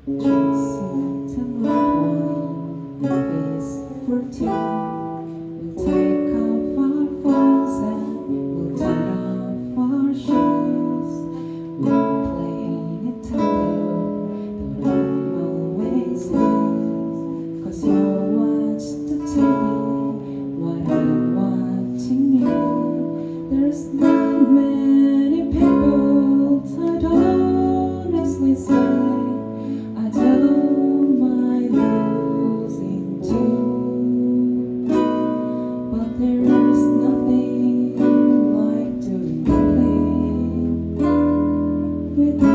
Drink some wine, movies for two. We'll take off our phones and we'll turn off our shoes. We'll play Nintendo, but I always lose. 'Cause you'll watch the TV while I'm watching you. There's not many people I'd honestly say I don't mind losing too, but there's nothing like doing nothing with you.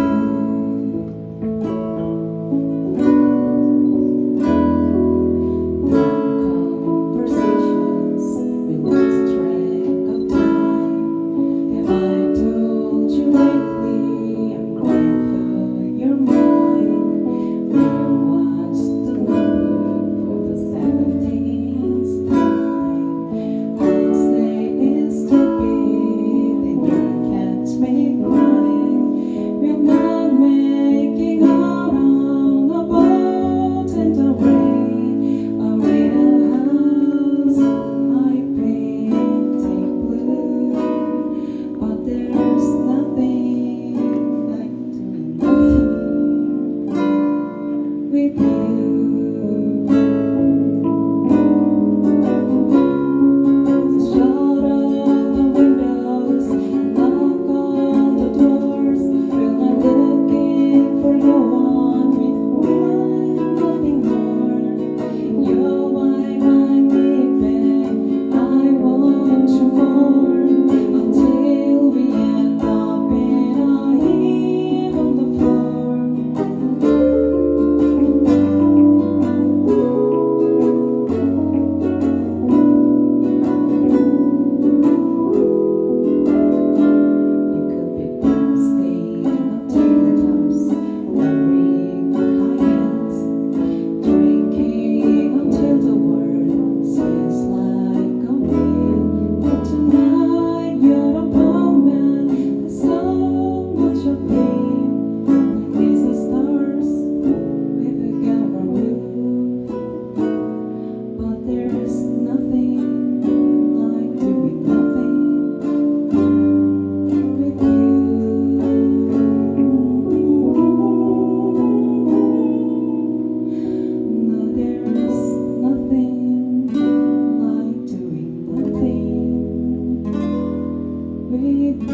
Long conversations, we lost track of time. Have I told you lately I'm grateful you're mine? We watched the number for the 17th time. I'll say it's stupid, then you catch me crying. We're not making out on a boat in the rain. A real house I painted blue, but there's nothing like doing nothing with you. So shut all the windows and lock all the doors. Well, I'm looking for no one with nothing more. You're why I'm leaving. I want you more until we end up in a heap on the floor. You could be bursting on tabletops, wearing high-heels, drinking until the world spins like a wheel. But tonight your opponent has so much appeal. Beneath the stars, we began our move, but there's nothing like doing nothing with you. No, there's nothing like doing nothing with you.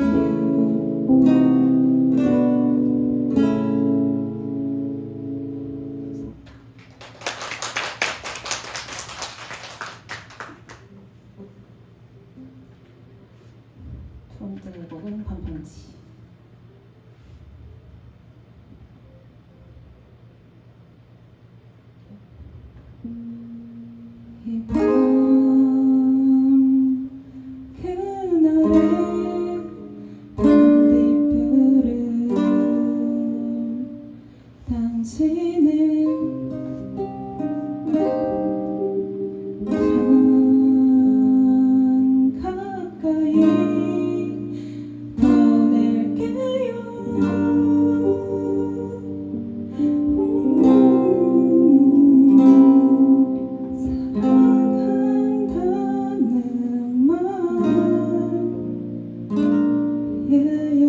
두 번째 곡은 반편지. 이 밤 그날의 반딧불은 당신을 참 가까이 보낼게요. 사랑한다는 말이에요.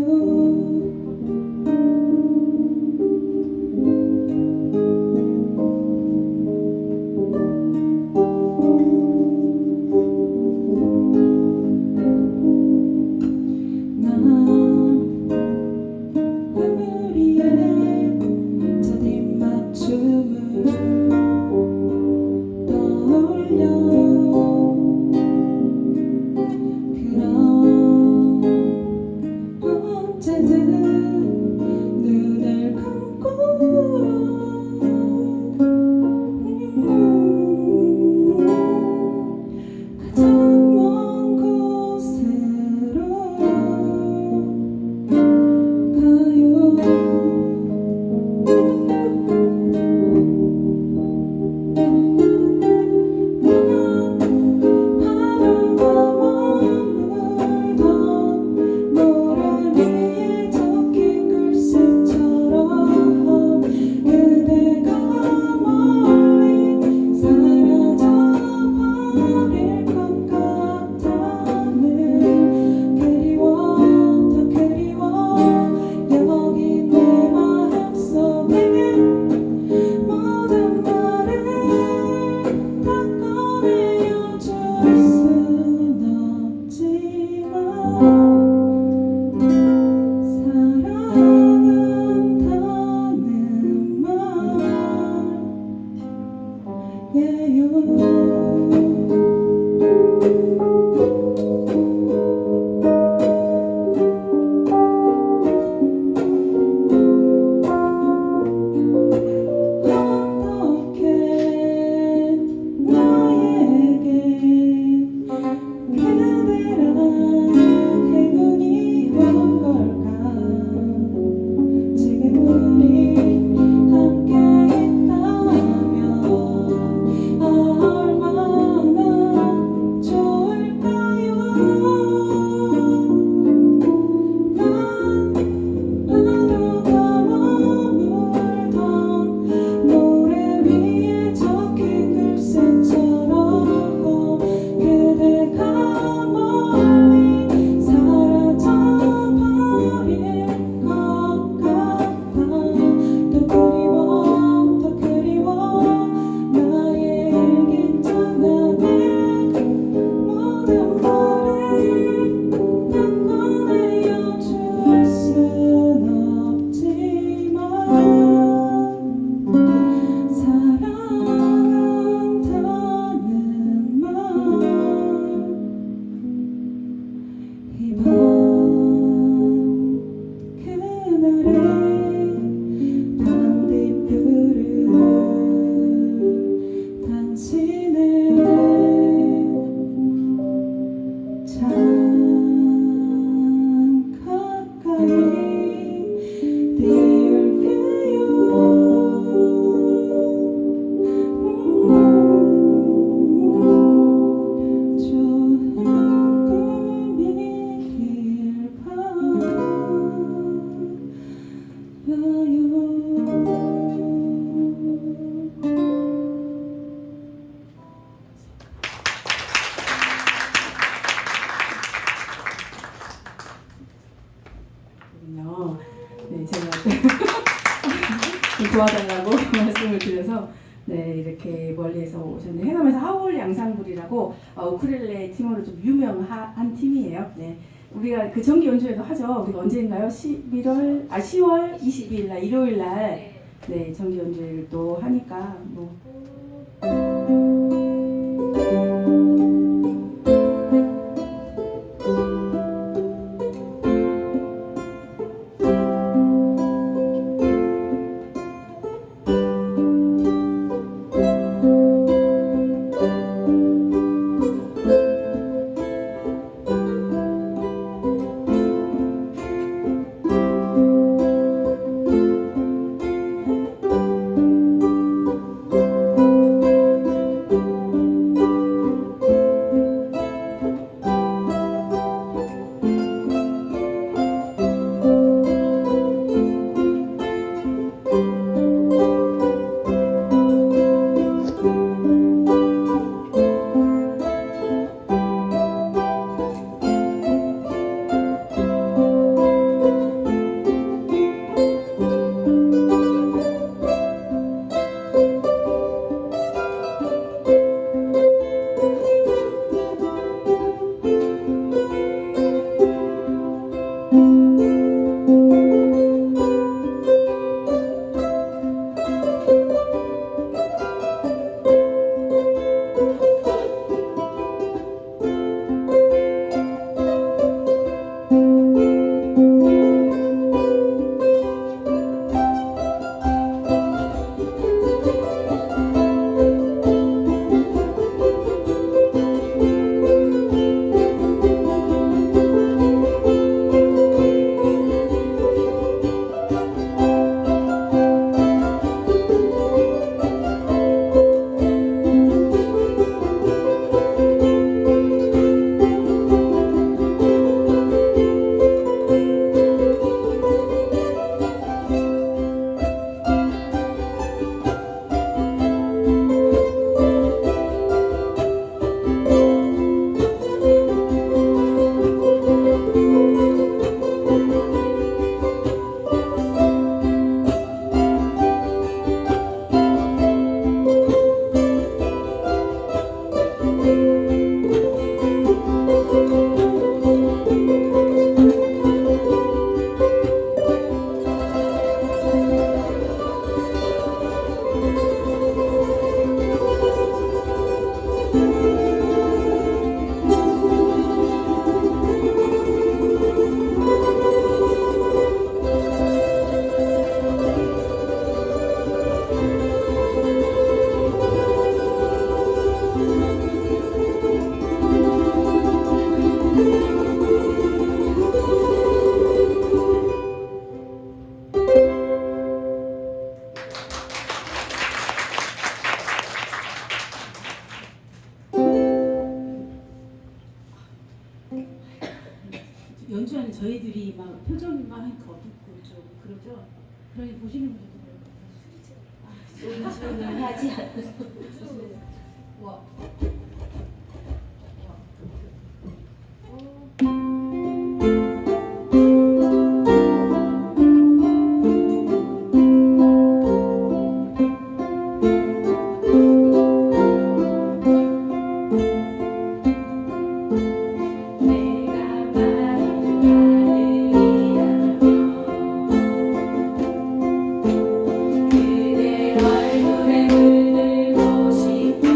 도와달라고 말씀을 드려서 네 이렇게 멀리에서 오셨는데 해남에서 하울 양상불이라고 우쿨렐레 팀으로 좀 유명한 팀이에요. 네 우리가 그 정기 연주회도 하죠. 우리가 언제인가요? 10월 22일 날 일요일 날 네 정기 연주회를 또 하니까 뭐. 연주하는 저희들이 막 표정이 막 어둡고 좀 그러죠. 그러니 보시는 분들도 연주는 하지 않고 와. 그대 얼굴에 물들고 싶어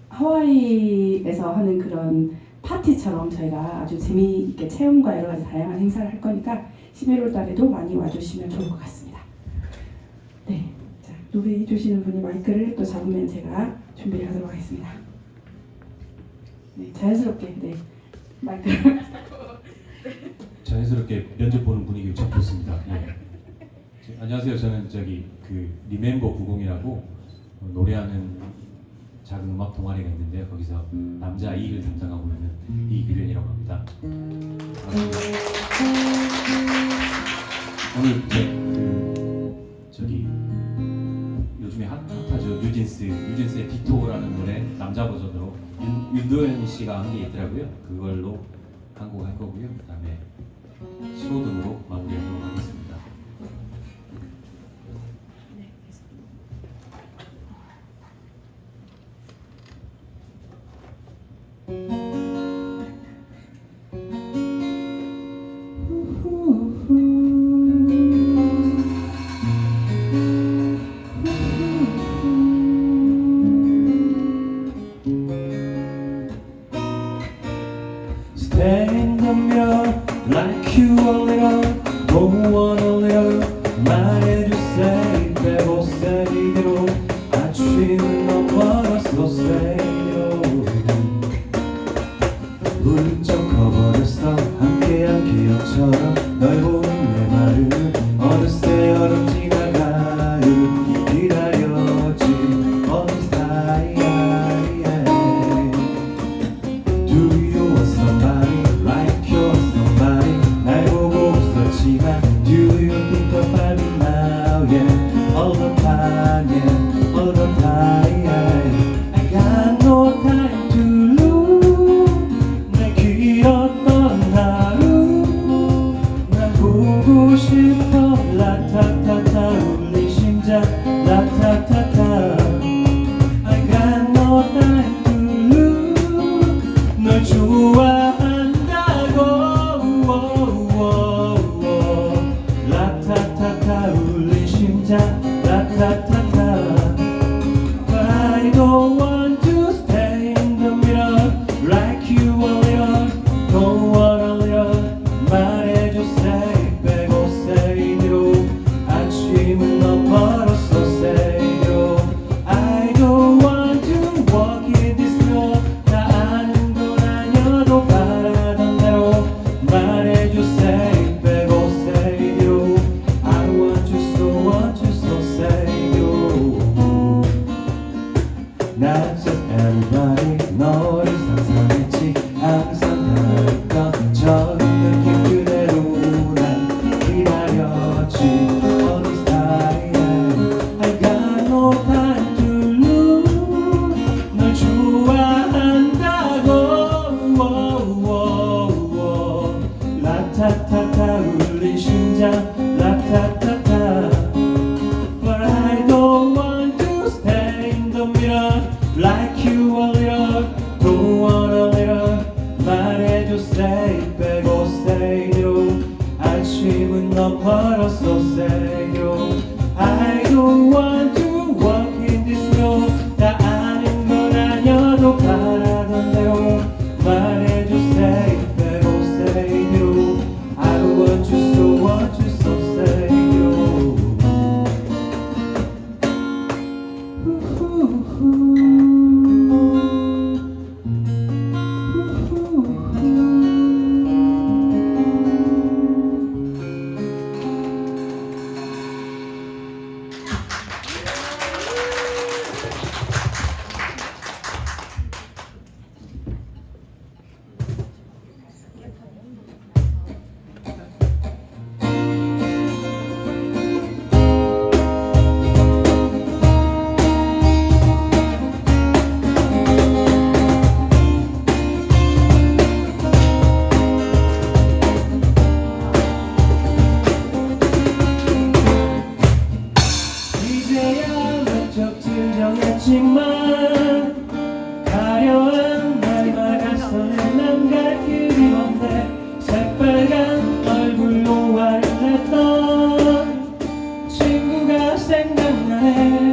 하와이에서 하는 그런 파티처럼 저희가 아주 재미있게 체험과 여러 가지 다양한 행사를 할 거니까 11월 달에도 많이 와주시면 좋을 것 같습니다. 네, 자, 노래해 주시는 분이 마이크를 또 잡으면 제가 준비를 하도록 하겠습니다. 네, 자연스럽게 네, 마이크를 자연스럽게 면접 보는 분위기 참 좋습니다. 네. 안녕하세요. 저는 그 리멤버 90이라고 노래하는 작은 음악 동아리가 있는데요. 거기서 남자 2를 담당하고 있는 이규련이라고 합니다. 오늘 요즘에 핫하죠. 뉴진스의 디토라는 노래 남자 버전으로 윤도현 씨가 한 게 있더라고요. 그걸로 한 곡 할 거고요. 그다음에 시로등으로 마무리하도록 하겠습니다. Stand the mirror like you a little, don't want a little. 말해주세요, 빼보세요 이대로. 아침은 너무 멀었어, 세요. 훌쩍 커버렸어, 함께한 기억처럼. 널 보는 내 말은 어느새 여름 지나가요. 기다렸지, 어느 사이에. Do you want somebody like you're somebody? 날 보고 웃었지만 Do you think about me now? Yeah, all the time, yeah, all the time, yeah. I got no time to lose. 내 길었던 하루 날 보고 싶어. 라타타타 울린 심장 라타타타. I got no time to lose. 널 좋아한다고. 라타타타 울린 심장 라타타타. But I don't want to stay in the middle like you a little, don't want a little. 말해줘 say 빼고 say 뒤로. 아침은 너무 멀었어 say 요. I don't want to walk in this road. 다 아는 건 아니어도 바라던 대로. 말해줘 say 빼고 say 뒤로. I want you so say 요. Not just everybody 너를 상상했지. 항상 다르던 저 느낌 그대로 난 기다렸지. 어느 사이에 I got no time to lose. 널 좋아한다고. 라타타타 울린 심장 라타타타. But I don't want to stay in the middle like you a little, don't want a little. 말해줘 say 빼고 say 뒤로. 아침은 너무 멀었어 say 요. I don't want to walk in this road. 다 아는 건 아니어도 바라던 대로. 말해줘 say 빼고 say 뒤로. I want you so say 요. 이제야 목적지를 정했지만 가려운 날 막아서는 난 갈 길이 먼데. 새빨간 얼굴로 화를 냈던 친구가 생각나네.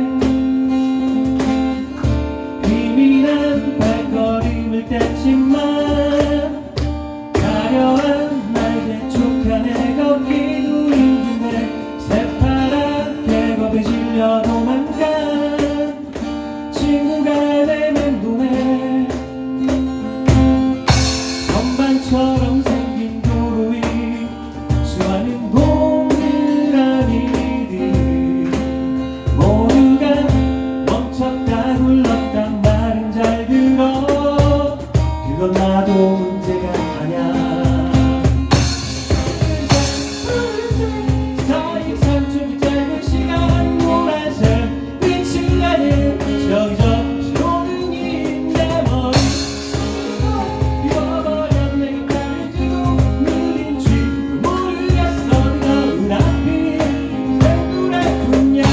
시간을 저기저기 오는 내 머리 비워버려 내가 다른지도 누군지 모르겠어 너 눈앞이 샘물했군요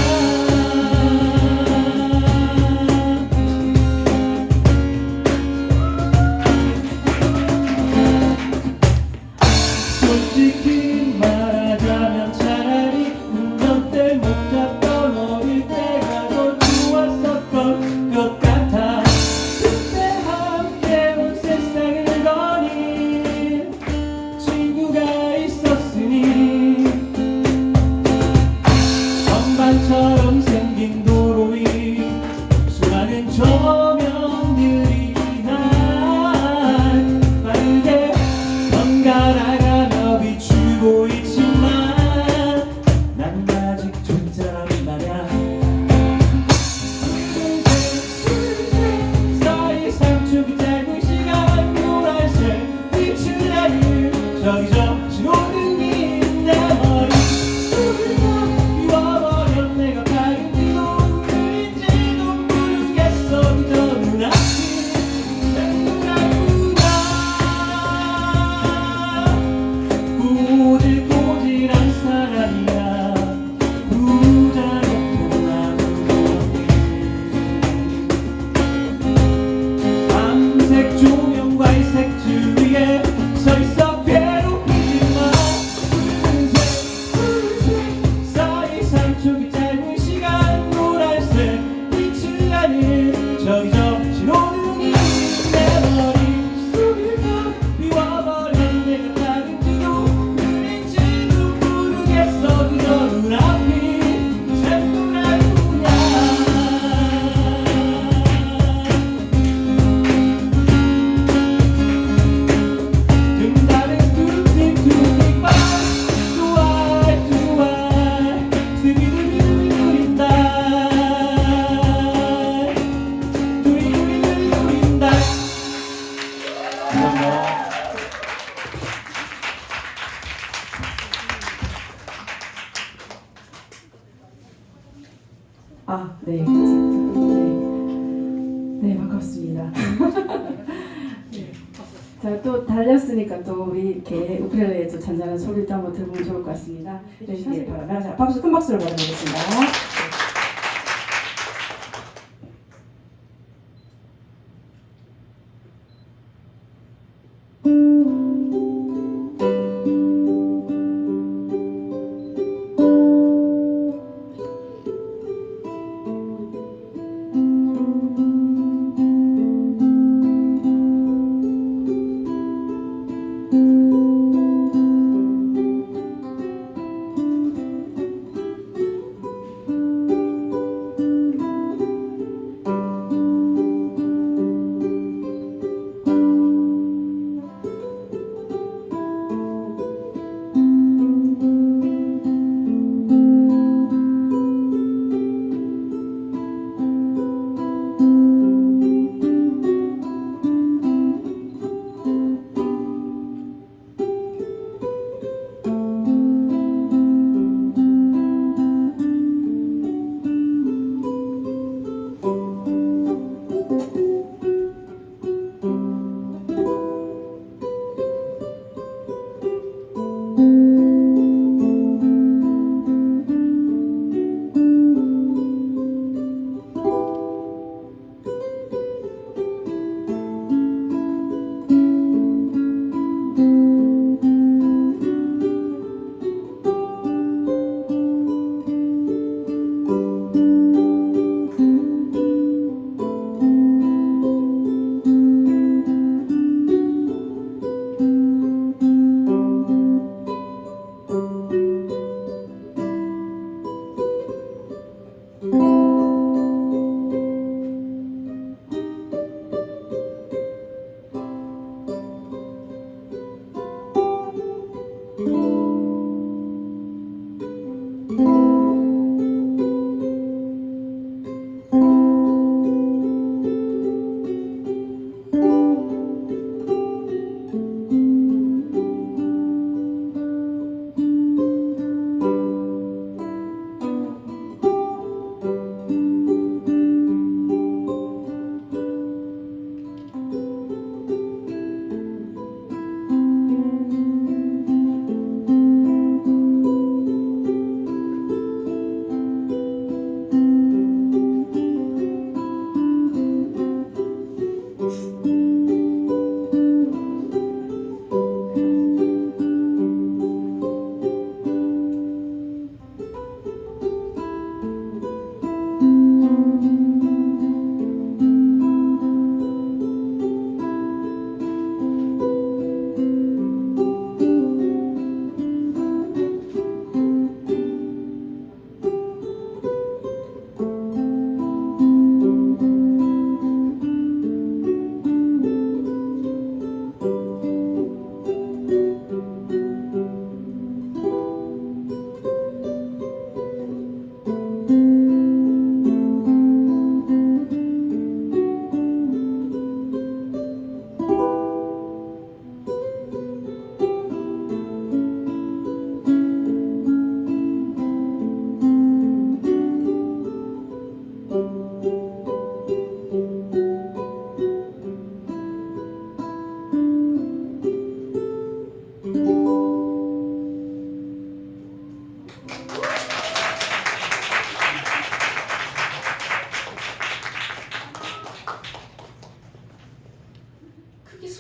솔직히 말하자면 차라리 운전대 못 잡던 어릴 때가 더 좋았었던 것 같아 그때 함께 온 세상을 거닌 친구가 있었으니 전반처럼 생긴 도로 위 수많은 조명들이 날 빠르게 번갈아가며 비추고 있지만 난 아직 존재란 말야 사이 3초기 짧은 시간 노란색 빛을 나는 저기저기 오는 내 머리 비워버려 내가 밝은지도 흐린지도 모르겠어 저 눈앞이 샘물았구나 꼬질꼬질한 사람이야 부자롭고 나무더니 밤색 조명과 이 색줄 위에 서있어 괴롭히지마 푸른색 사이 3초기 짧은 시간 노란색 빛을 나는 저기저기 오는 내 머리 속을 다 비워버려 내가 다른지도 흐린지도 모르겠어 그저 눈앞이 샘물았구나 든다는 뚜띠뚜띠빠 뚜왈뚜왈 스비두리두리두린다 두리두리두리두린다 감사합니다. 아, 네. 네, 반갑습니다. 네. 자, 또 달렸으니까 또 우리 이렇게 우크렐레의 또 잔잔한 소리도 한번 들어보면 좋을 것 같습니다. 해주시기 바랍니다. 자, 박수, 큰 박수를 보내드리겠습니다.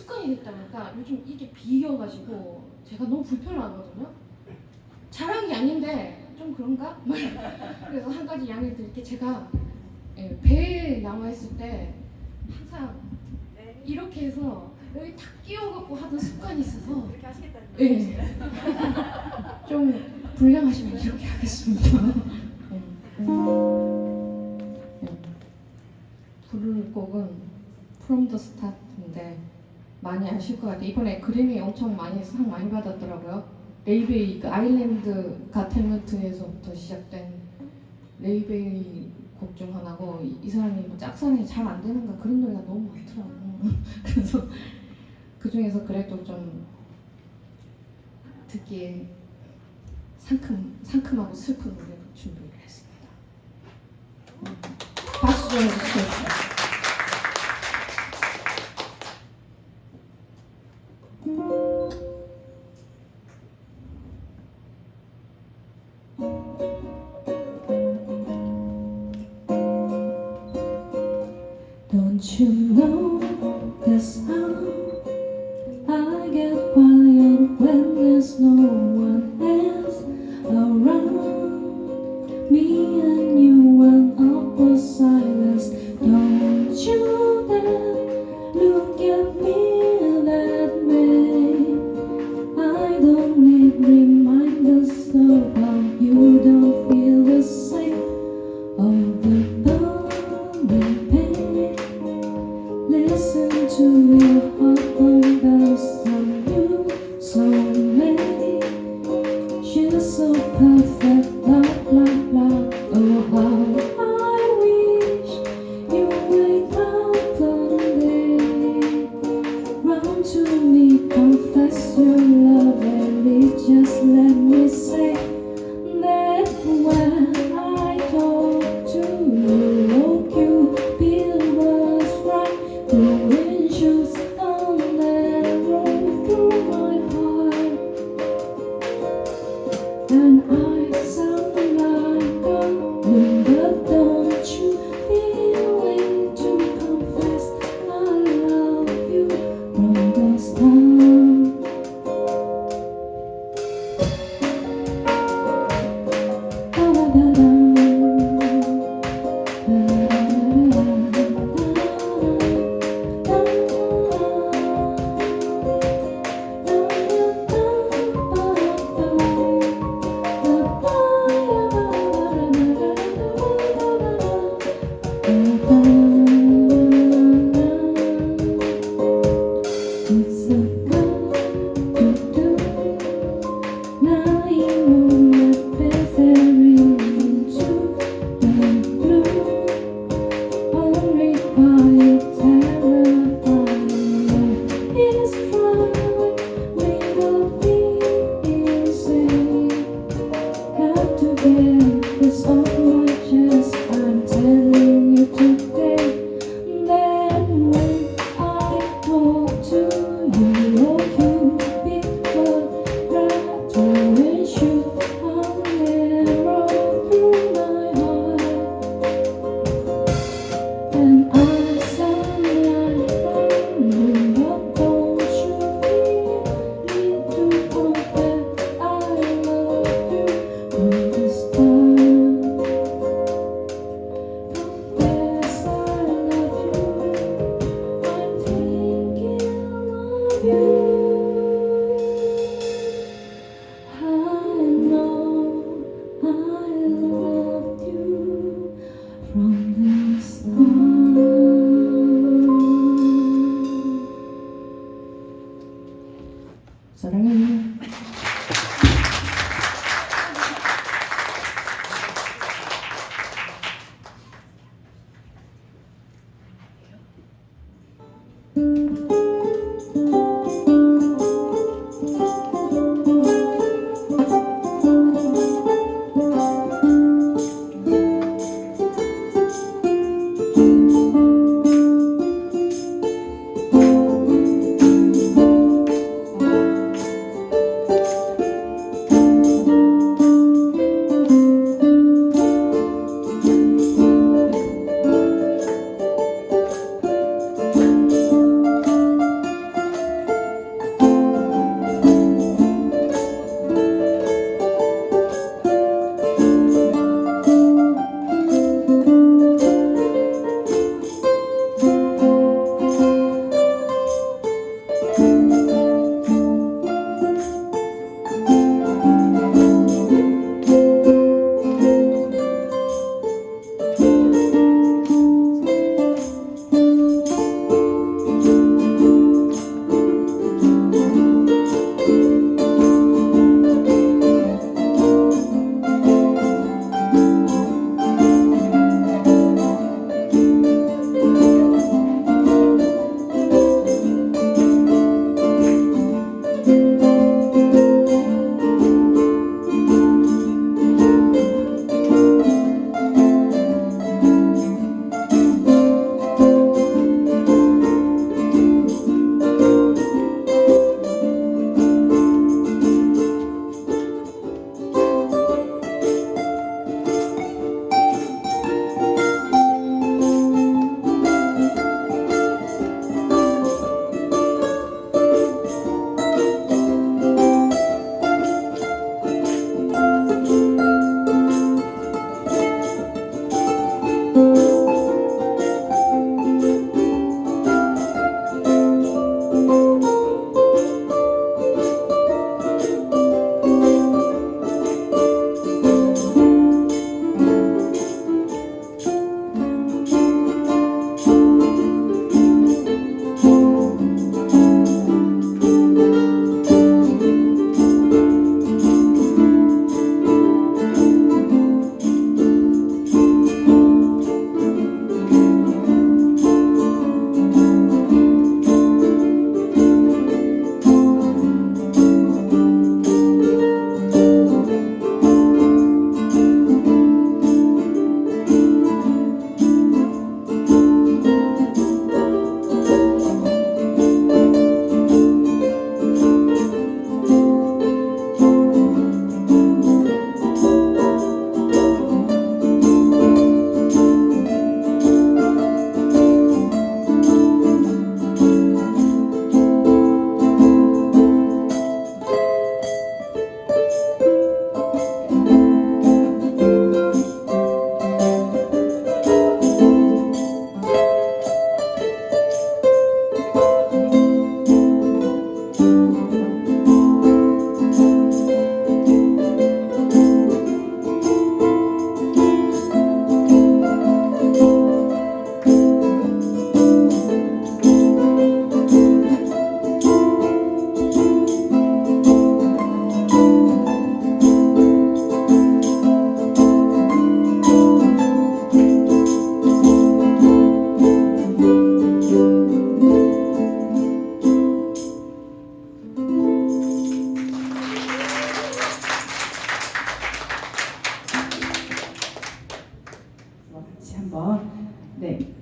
습관이 됐다 보니까 요즘 이게 비겨가지고 제가 너무 불편하거든요. 잘한 게 아닌데 좀 그런가? 그래서 한 가지 양해를 드릴게. 제가 배에 나와 있을 때 항상 이렇게 해서 여기 탁 끼워갖고 하던 습관이 있어서 예. 좀 불량하시면 이렇게 하겠습니다. 부를 곡은 From the Start인데 많이 아실 것 같아요. 이번에 그래미 엄청 많이 상 많이 받았더라고요. 레이베이 그 아일랜드 가텔루트에서부터 시작된 레이베이 곡 중 하나고 이 사람이 뭐 짝사랑이 잘 안 되는가 그런 노래가 너무 많더라고요. 그래서 그 중에서 그래도 좀 듣기에 상큼하고 슬픈 노래도 준비를 했습니다. 박수 좀 해주세요. Don't you know that's how I get quiet when there's no one else around me and you and awkward silence. Don't you dare look at me that way. I don't need reminders of how you don't feel the same. All the burning pain. Listen to it.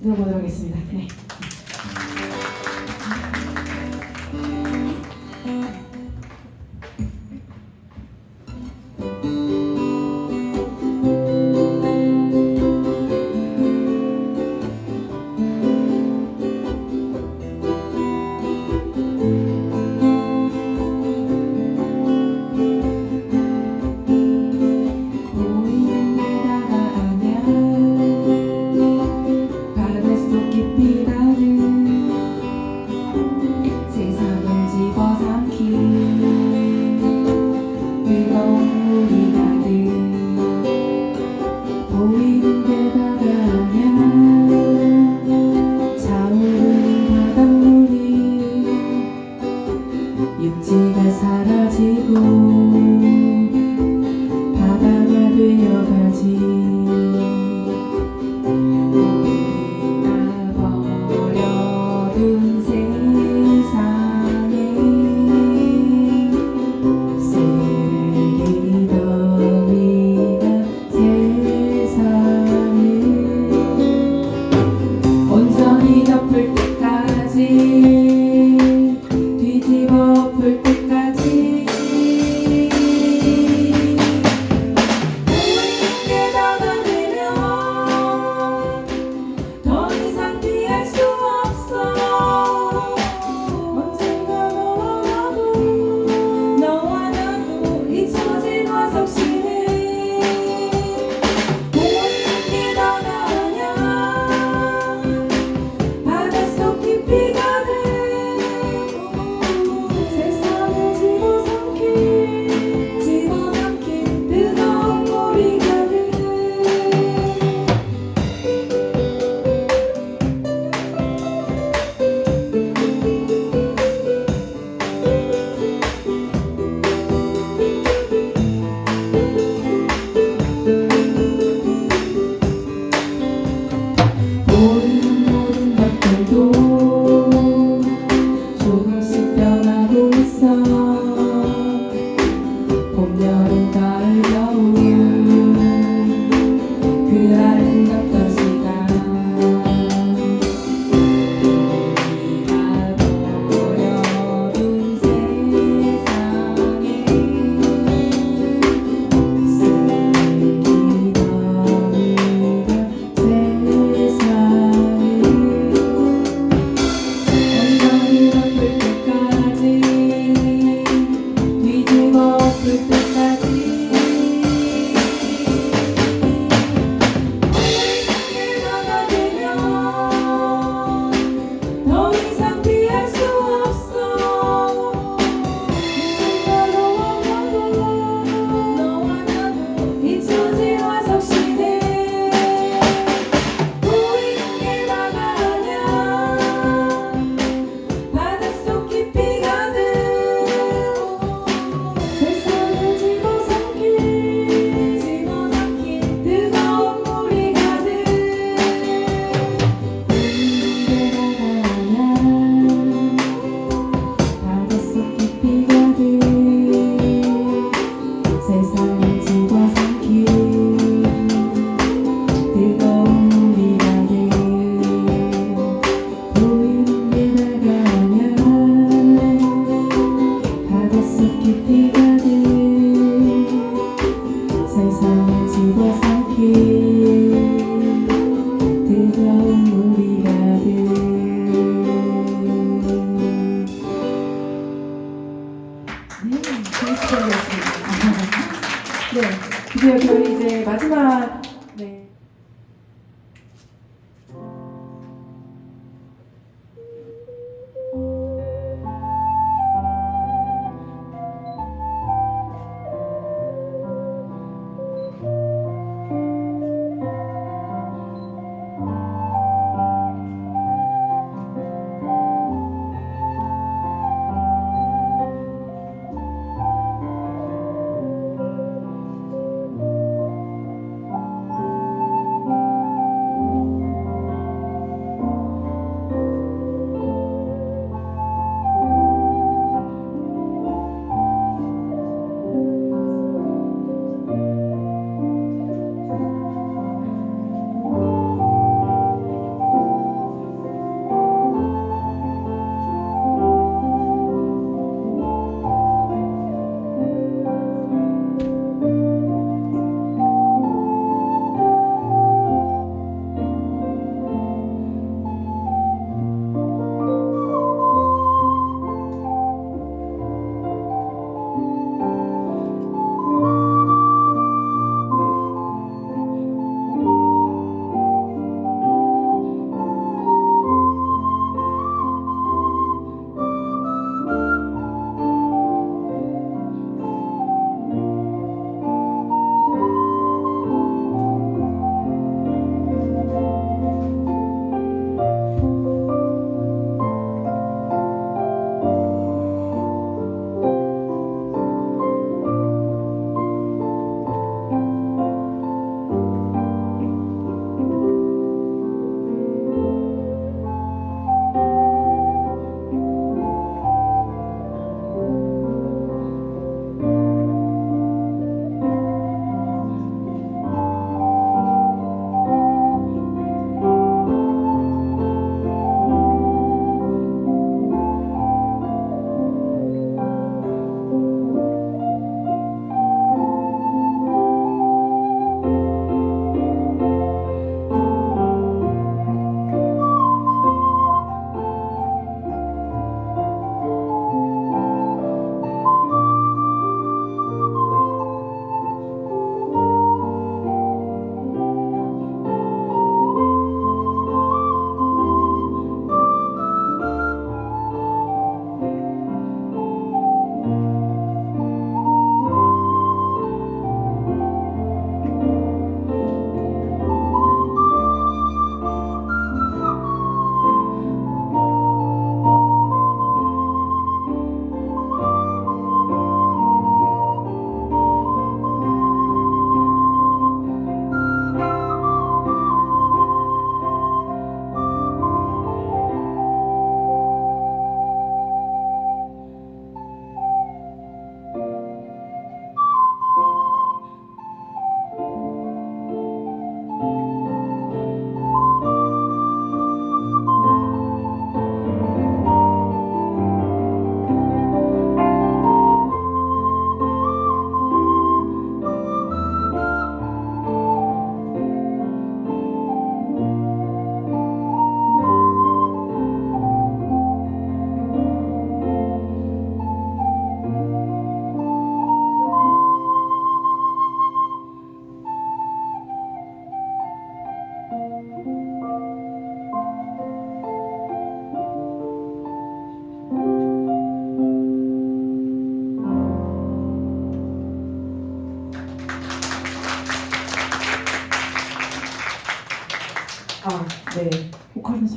들어보도록 하겠습니다. 네. 보이는 게 다가 아냐 바람에서 깊이 나는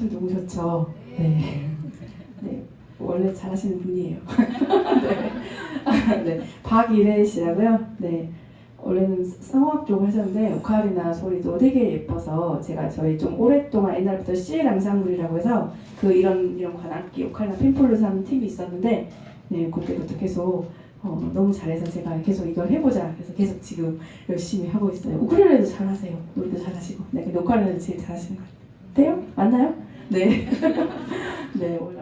목소리 너무 좋죠. 네. 네. 원래 잘하시는 분이에요. 네. 네. 박이래 씨라고요. 네. 원래는 성악 쪽을 하셨는데 오카리나 소리도 되게 예뻐서 제가 저희 좀 오랫동안 옛날부터 CL 앙상블이라고 해서 그 이런 관악기 오카리나 핀폴로스 하는 팀이 있었는데 네 그때부터 계속 너무 잘해서 제가 계속 이걸 해보자 그래서 계속 지금 열심히 하고 있어요. 우쿨렐레도 잘하세요. 노래도 잘하시고 네 근데 오카리나는 제일 잘하시는 것 같아요. 맞나요? 네. 네 오늘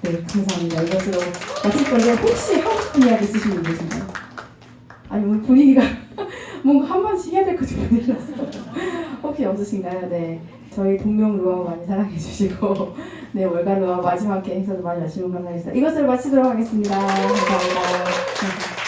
네, 감사합니다. 이것으로 마칠 건데 혹시 하고 싶은 이야기 있으신 분 계신가요? 아니 오늘 분위기가 뭔가 한 번씩 해야 될 것 같은 분위기라서 혹시 없으신가요? 네, 저희 동명 루아 많이 사랑해 주시고 네 월간 루아 마지막 행사도 많이 와주시면 감사하겠습니다. 이것으로 마치도록 하겠습니다. 감사합니다.